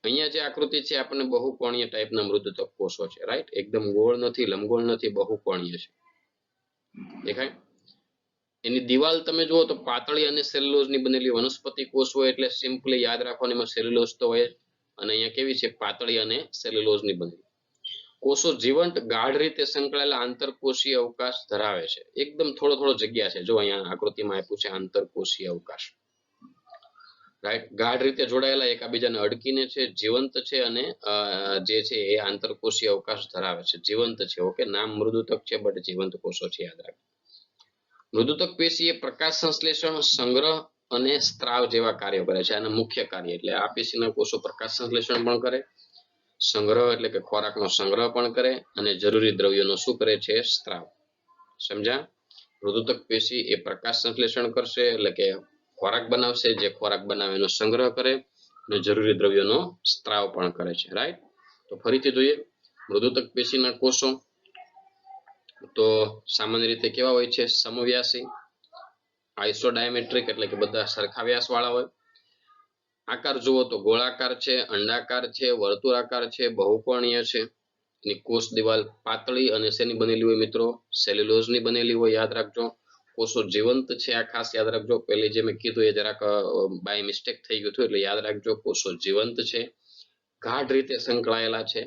અહીંયા જે આકૃતિ છે આપણને બહુકોણીય ટાઈપના મૃદુતક કોષો છે, રાઈટ? એકદમ ગોળ નથી, લંબગોળ નથી, બહુકોણીય છે. દેખાય? એની દિવાલ તમે જુઓ તો પાતળી અને સેલ્યુલોઝની બનેલી વનસ્પતિ કોષ હોય એટલે સિમ્પલી યાદ રાખવાનું એમાં સેલ્યુલોઝ તો હોય, અને અહીંયા કેવી છે? પાતળી અને સેલ્યુલોઝની બનેલી. કોષો જીવંત ગાઢ રીતે સંકળાયેલા આંતરકોષીય અવકાશ ધરાવે છે. એકદમ થોડો થોડો જગ્યા છે, જો અહીંયા આકૃતિમાં આપ્યું છે આંતરકોષીય અવકાશ, રાઈટ? ગાઢ રીતે જોડાયેલા, એકબીજાને અડકીને છે, જીવંત છે, અને જે છે એ આંતરકોષીય અવકાશ ધરાવે છે, જીવંત છે. ઓકે, નામ મૃદુતક છે બટ જીવંત કોષો છે, યાદ રાખો. મૃદુતક પેશી એ પ્રકાશ સંશ્લેષણ, સંગ્રહ અને સ્ત્રાવ જેવા કાર્યો કરે છે. આના મુખ્ય કાર્ય એટલે આ પેશીના કોષો પ્રકાશ સંશ્લેષણ પણ કરે, સંગ્રહ એટલે કે ખોરાકનો સંગ્રહ પણ કરે, અને જરૂરી દ્રવ્યોનો શું કરે છે? સ્ત્રાવ. સમજ્યા? મૃદુતક પેશી એ પ્રકાશ સંશ્લેષણ કરશે એટલે કે ખોરાક બનાવશે, જે ખોરાક બનાવે એનો સંગ્રહ કરે, અને જરૂરી દ્રવ્યોનો સ્ત્રાવ પણ કરે છે, રાઈટ? તો ફરીથી જોઈએ મૃદુતક પેશીના કોષો તો સામાન્ય રીતે કેવા હોય છે? સમવ્યાસી, આઇસોડાયમેટ્રિક એટલે કે બધા સરખા વ્યાસ વાળા હોય. આકાર જુઓ તો ગોળાકાર છે, અંડાકાર છે, વર્તુળાકાર છે, બહુકોણીય છે. એની કોષ દિવાલ પાતળી અને શેની બનેલી હોય મિત્રો? સેલ્યુલોઝની બનેલી હોય, યાદ રાખજો. કોષો જીવંત છે, આ ખાસ યાદ રાખજો. પહેલી જે મેં કીધું એ જરાક બાય મિસ્ટેક થઈ ગયું હતું, એટલે યાદ રાખજો. કોષો જીવંત છે, ગાઢ રીતે સંકળાયેલા છે,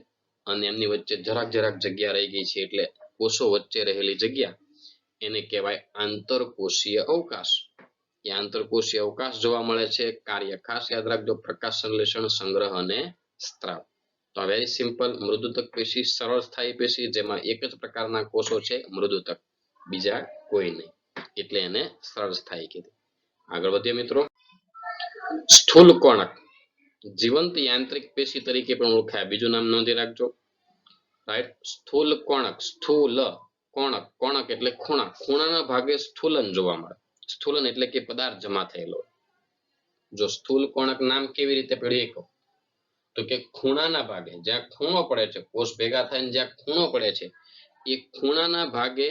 અને એમની વચ્ચે જરાક જગ્યા રહી ગઈ છે, એટલે કોષો વચ્ચે રહેલી જગ્યા એને કહેવાય આંતરકોષીય અવકાશ. એ આંતરકોષીય અવકાશ જોવા મળે છે. કાર્ય ખાસ યાદ રાખજો: પ્રકાશ સંશ્લેષણ, સંગ્રહ અને સ્ત્રાવ. તો વેરી સિમ્પલ. મૃદુતક પેશી સરળ સ્થાયી પેશી, જેમાં એક જ પ્રકારના કોષો છે, મૃદુતક, બીજા કોઈ નહીં, એટલે એને સરળ સ્થાયી કીધી. આગળ વધીએ મિત્રો. સ્થૂલ કોણક જીવંત યાંત્રિક પેશી તરીકે પણ ઓળખાય. બીજું નામ નોંધી રાખજો, રાઈટ? સ્થૂલ કોણક, સ્થૂલ કોણક, કોણક એટલે ખૂણા, ખૂણાના ભાગે સ્થૂલન જોવા મળે. સ્થૂલન એટલે કે પદાર્થ જમા થયેલો. જો સ્થૂલ કોણક નામ કેવી રીતે પડ્યું તો કે ખૂણાના ભાગે, જ્યાં ખૂણો પડે છે, કોષ ભેગા થઈને જ્યાં ખૂણો પડે છે, એ ખૂણાના ભાગે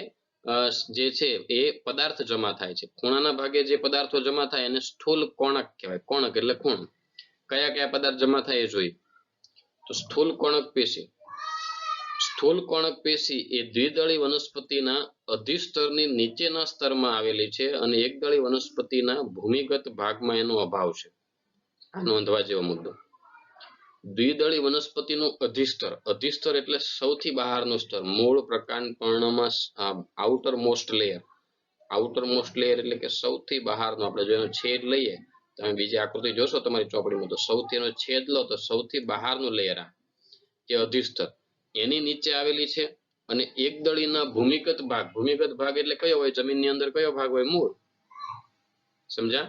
જે છે એ પદાર્થ જમા થાય છે. ખૂણાના ભાગે જે પદાર્થો જમા થાય એને સ્થૂલ કોણક કહેવાય. કોણક એટલે ખૂણો. કયા કયા પદાર્થ જમા થાય એ જોઈએ તો સ્થૂલ કોણક પેશી. સ્થૂલ કોણક પેશી એ દ્વિદળી વનસ્પતિના અધિસ્તરની નીચેના સ્તરમાં આવેલી છે, અને એકદળી વનસ્પતિના ભૂમિગત ભાગમાં એનો અભાવ છે. આ નોંધવા જેવો મુદ્દો. દ્વિદળી વનસ્પતિનું અધિસ્તર, અધિસ્તર એટલે સૌથી બહારનું સ્તર, મૂળ, પ્રકાંડ, પર્ણમાં outermost layer. Outermost layer એટલે કે સૌથી બહારનો. આપણે જો એનો છેદ લઈએ, તમે બીજી આકૃતિ જોશો તમારી ચોપડીમાં, તો સૌથી એનો છેદ લો તો સૌથી બહારનું લેયર એ અધિસ્તર, એની નીચે આવેલી છે. અને એકદળીના ભૂમિગત ભાગ, ભૂમિગત ભાગ એટલે કયો હોય? જમીનની અંદર કયો ભાગ હોય? મૂળ. સમજ્યા?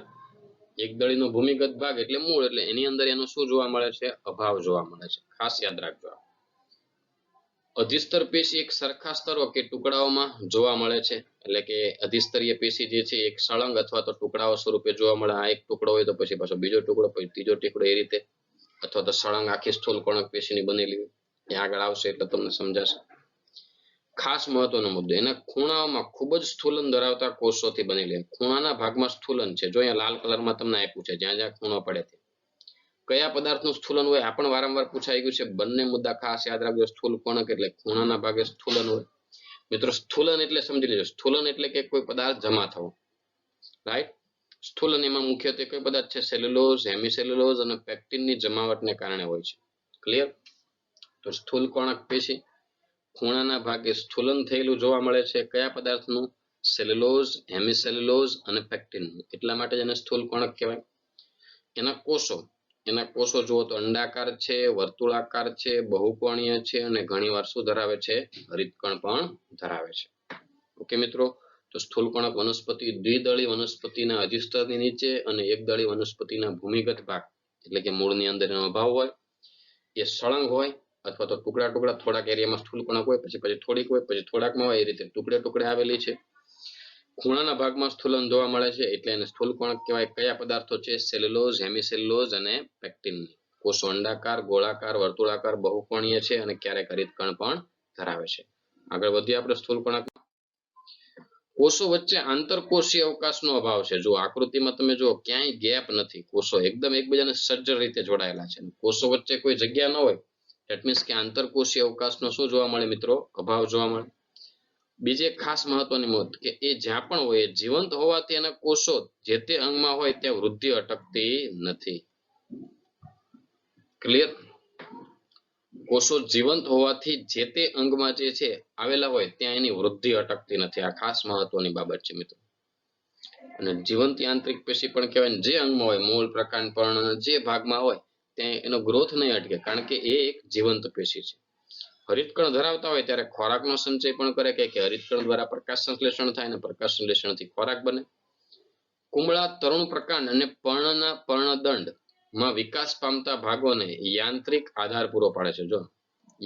એકદળીનો ભૂમિગત ભાગ એટલે મૂળ, એટલે એની અંદર એનો શું જોવા મળે છે? અભાવ જોવા મળે છે. ખાસ યાદ રાખજો. અધિસ્તર પેશી એક સરખા સ્તરો કે ટુકડાઓમાં જોવા મળે છે, એટલે કે અધિસ્તરીય પેશી જે છે એક સળંગ અથવા તો ટુકડાઓ સ્વરૂપે જોવા મળે. આ એક ટુકડો હોય તો પછી પાછો બીજો ટુકડો, પછી ત્રીજો ટુકડો, એ રીતે, અથવા તો સળંગ આખી સ્થૂલ કોણક પેશીની બનેલી હોય. એ આગળ આવશે એટલે તમને સમજાશે. ખાસ મહત્વનો મુદ્દો, એના ખૂણાઓમાં ખૂબ જ સ્થૂલન ધરાવતા કોષોથી બનેલી. ખૂણાના ભાગમાં સ્થૂલન છે. જો અહીંયા લાલ કલરમાં તમને આપ્યું છે, જ્યાં જ્યાં ખૂણો પડે છે. કયા પદાર્થનું સ્થૂલન હોય આ પણ વારંવાર પૂછાઈ ગયું છે. બંને મુદ્દા ખાસ યાદ રાખજો. સ્થૂલ કોણક એટલે ખૂણાના ભાગે સ્થૂલન હોય. મિત્રો સ્થૂલન એટલે સમજી લેજો, સ્થૂલન એટલે કે કોઈ પદાર્થ જમા થવો, રાઈટ? સ્થૂલન એમાં મુખ્યત્વે કઈ પદાર્થ છે? સેલ્યુલોઝ, હેમિસેલ્યુલોઝ અને પેક્ટિનની જમાવટને કારણે હોય છે. ક્લિયર? તો સ્થૂલ કોણક પેશી ખૂણાના ભાગે સ્થૂલન થયેલું જોવા મળે છે. કયા પદાર્થનું? સેલ્યુલોઝ, હેમિસેલ્યુલોઝ અને પેક્ટિનનું. એટલા માટે એને સ્થૂલ કોણક કહેવાય. એના કોષો જુઓ તો અંડાકાર છે, વર્તુળાકાર છે, બહુકોણીય છે, અને ઘણીવાર શું ધરાવે છે? હરિતકણ પણ ધરાવે છે. ઓકે મિત્રો, તો સ્થૂલ કોણક વનસ્પતિ દ્વિદળી વનસ્પતિના અધિસ્તરની નીચે અને એકદળી વનસ્પતિના ભૂમિગત ભાગ એટલે કે મૂળની અંદર એનો અભાવ હોય. એ સળંગ હોય અથવા તો ટુકડા ટુકડા, થોડાક એરિયામાં સ્થૂલ કોણક હોય, પછી થોડીક હોય, પછી થોડાકમાં હોય, એ રીતે ટુકડે ટુકડે આવેલી છે. ખૂણાના ભાગમાં સ્થૂલન જોવા મળે છે, એટલે એને સ્થૂલ કોણક કહેવાય. કયા પદાર્થો છે? સેલ્યુલોઝ, હેમિસેલ્યુલોઝ અને પેક્ટિન. કોષો અંડાકાર, ગોળાકાર, વર્તુળાકાર, બહુકોણીય છે, અને ક્યારેક હરિતકણ પણ ધરાવે છે. આગળ વધીએ આપણે સ્થૂલ કોણક. કોષો વચ્ચે આંતરકોષીય અવકાશનો અભાવ છે. જો આકૃતિમાં તમે જો ક્યાંય ગેપ નથી, કોષો એકદમ એકબીજાને સજ્જડ રીતે જોડાયેલા છે. કોષો વચ્ચે કોઈ જગ્યા ન હોય, ધેટ મીન્સ કે આંતરકોષીય અવકાશનો શું જોવા મળે મિત્રો? અભાવ જોવા મળે. બીજી એક ખાસ મહત્વની નોંધ કે એ જ્યાં પણ હોય જીવંત હોવાથી એના કોષો જે તે અંગમાં હોય ત્યાં વૃદ્ધિ અટકતી નથી. ક્લિયર? કોષો જીવંત હોવાથી જે તે અંગમાં જે છે આવેલા હોય ત્યાં એની વૃદ્ધિ અટકતી નથી. આ ખાસ મહત્વની બાબત છે મિત્રો. અને જીવંત યાંત્રિક પેશી પણ કહેવાય ને, જે અંગમાં હોય, મૂળ, પ્રકાંડ, પર્ણ, જે ભાગમાં હોય ત્યાં એનો ગ્રોથ નહીં અટકે, કારણ કે એ એક જીવંત પેશી છે. હરિતકણ ધરાવતા હોય ત્યારે ખોરાકનો સંચય પણ કરે કે હરિતકણ દ્વારા પ્રકાશ સંશ્લેષણ થાય અને પ્રકાશ સંશ્લેષણથી ખોરાક બને. કુમળા, તરુણ પ્રકાંડ અને પર્ણના પર્ણદંડ માં વિકાસ પામતા ભાગોને યાંત્રિક આધાર પૂરો પાડે છે. જો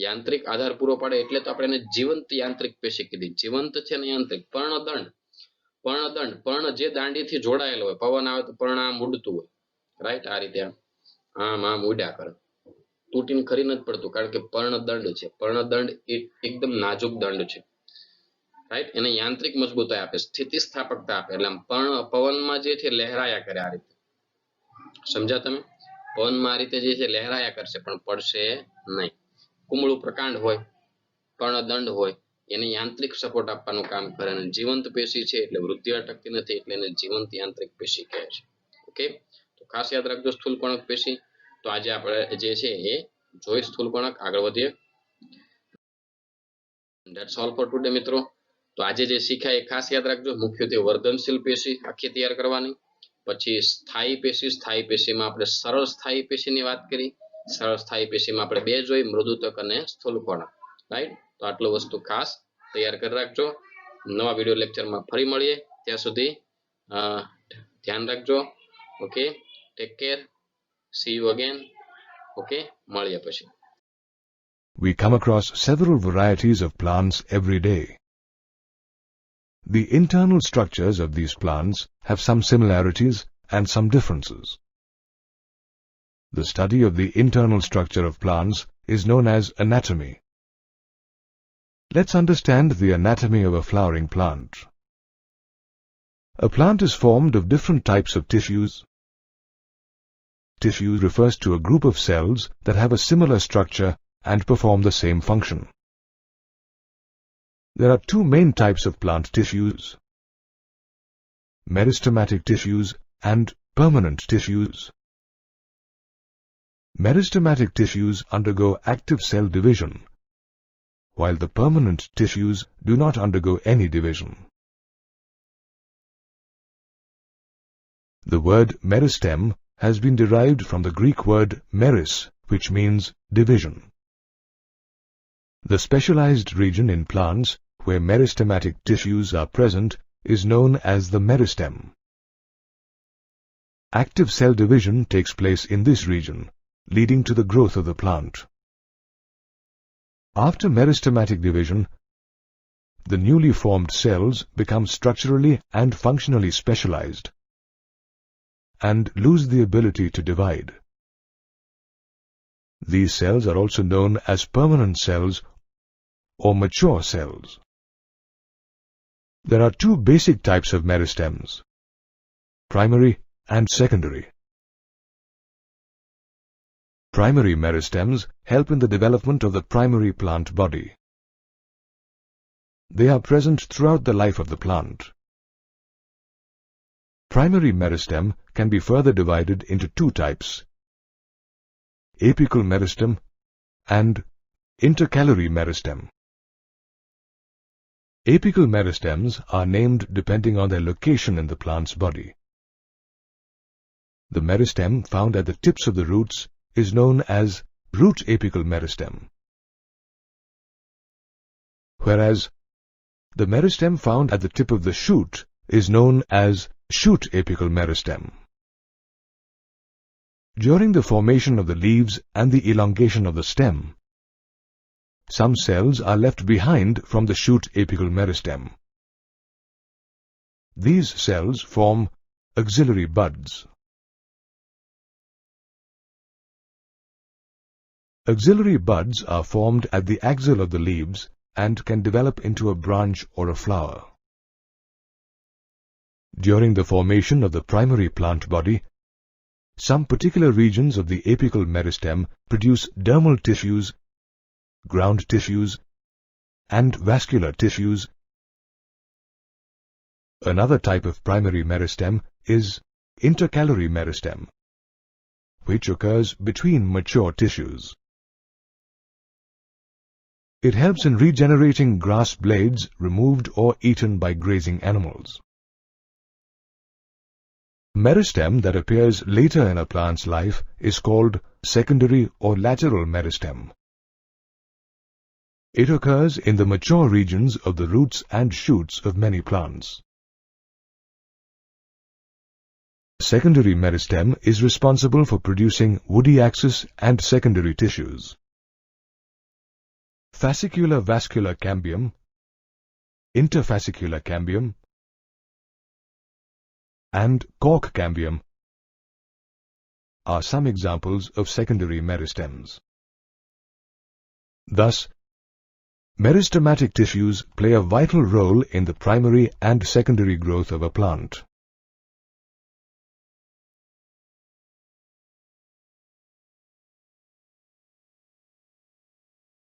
યાંત્રિક આધાર પૂરો પાડે એટલે તો આપણે એને જીવંત યાંત્રિક પેશી કીધી. જીવંત છે ને યાંત્રિક. પર્ણ જે દાંડીથી જોડાયેલો હોય, પવન આવે તો પર્ણ આમ ઉડતું હોય, રાઈટ? આ રીતે આમ ઉડ્યા કરે, તૂટીને ખરી નથી પડતું, કારણ કે પર્ણદંડ છે. પર્ણદંડ એકદમ નાજુક દંડ છે, રાઈટ? એને યાંત્રિક મજબૂતાઈ આપે, સ્થિતિસ્થાપકતા આપે. એટલે પવનમાં જે છે લહેરાયા કરે આ રીતે. સમજ્યા તમે? પવનમાં આ રીતે જે છે લહેરાયા કરશે પણ પડશે નહીં. કુમળું પ્રકાંડ હોય, પર્ણદંડ હોય, એને યાંત્રિક સપોર્ટ આપવાનું કામ કરે. અને જીવંત પેશી છે એટલે વૃદ્ધિ અટકતી નથી, એટલે એને જીવંત યાંત્રિક પેશી કહે છે. ઓકે, તો ખાસ યાદ રાખજો સ્થૂલકોણક પેશી. તો આજે આપણે જે છે એ જોઈ સ્થૂલકોણક. આગળ વધીએ. ધેટ્સ ઓલ ફોર ટુડે મિત્રો. તો આજે જે શીખ્યા એ ખાસ યાદ રાખજો. મુખ્યત્વે વર્ધનશીલ પેશી આખી તૈયાર કરવાની, પછી સ્થાયી પેશી. સ્થાયી પેશીમાં આપણે સરળ સ્થાયી પેશીની વાત કરી. સરળ સ્થાયી પેશીમાં આપણે બે જોઈ, મૃદુતક અને સ્થૂલકોણક, રાઈટ? તો આટલું વસ્તુ ખાસ તૈયાર કરી રાખજો. નવા વિડીયો લેક્ચરમાં ફરી મળીએ. ત્યાં સુધી ધ્યાન રાખજો. Okay, take care, C you again. Okay, મળીએ પછી. We come across several varieties of plants every day. The internal structures of these plants have some similarities and some differences. The study of the internal structure of plants is known as anatomy. Let's understand the anatomy of a flowering plant. A plant is formed of different types of tissues. Tissue refers to a group of cells that have a similar structure and perform the same function. There are two main types of plant tissues: meristematic tissues and permanent tissues. Meristematic tissues undergo active cell division, while the permanent tissues do not undergo any division. The word meristem has been derived from the Greek word meris, which means division. The specialized region in plants where meristematic tissues are present is known as the meristem. Active cell division takes place in this region, leading to the growth of the plant. After meristematic division, the newly formed cells become structurally and functionally specialized and lose the ability to divide. These cells are also known as permanent cells or mature cells. There are two basic types of meristems: primary and secondary. Primary meristems help in the development of the primary plant body. They are present throughout the life of the plant. Primary meristem can be further divided into two types: apical meristem and intercalary meristem. Apical meristems are named depending on their location in the plant's body. The meristem found at the tips of the roots is known as root apical meristem, whereas the meristem found at the tip of the shoot is known as shoot apical meristem. During the formation of the leaves and the elongation of the stem, some cells are left behind from the shoot apical meristem. These cells form axillary buds. Axillary buds are formed at the axil of the leaves and can develop into a branch or a flower. During the formation of the primary plant body, some particular regions of the apical meristem produce dermal tissues, ground tissues, and vascular tissues. Another type of primary meristem is intercalary meristem, which occurs between mature tissues. It helps in regenerating grass blades removed or eaten by grazing animals. Meristem that appears later in a plant's life is called secondary or lateral meristem. It occurs in the mature regions of the roots and shoots of many plants. Secondary meristem is responsible for producing woody axis and secondary tissues. Fascicular vascular cambium, interfascicular cambium, and cork cambium are some examples of secondary meristems. Thus, meristematic tissues play a vital role in the primary and secondary growth of a plant.